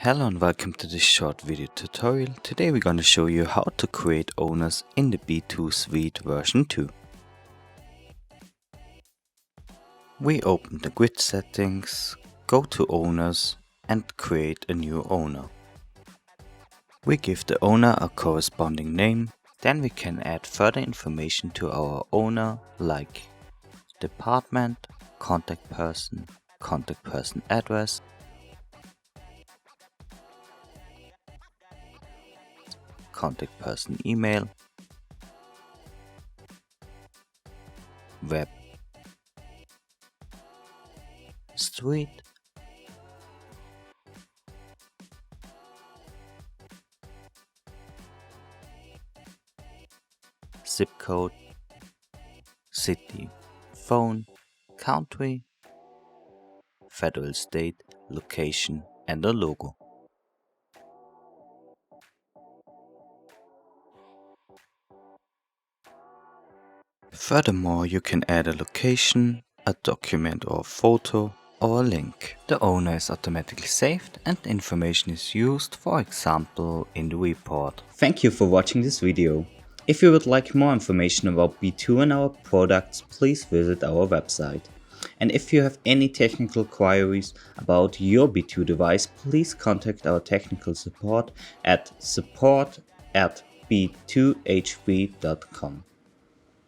Hello and welcome to this short video tutorial. Today we're going to show you how to create owners in the B2 Suite version 2. We open the grid settings, go to owners and create a new owner. We give the owner a corresponding name, then we can add further information to our owner like department, contact person address, contact person email, web, street, zip code, city, phone, country, federal state, location and a logo. Furthermore, you can add a location, a document or photo, or a link. The owner is automatically saved and information is used, for example, in the report. Thank you for watching this video. If you would like more information about B2 and our products, please visit our website. And if you have any technical queries about your B2 device, please contact our technical support at support@b2hv.com.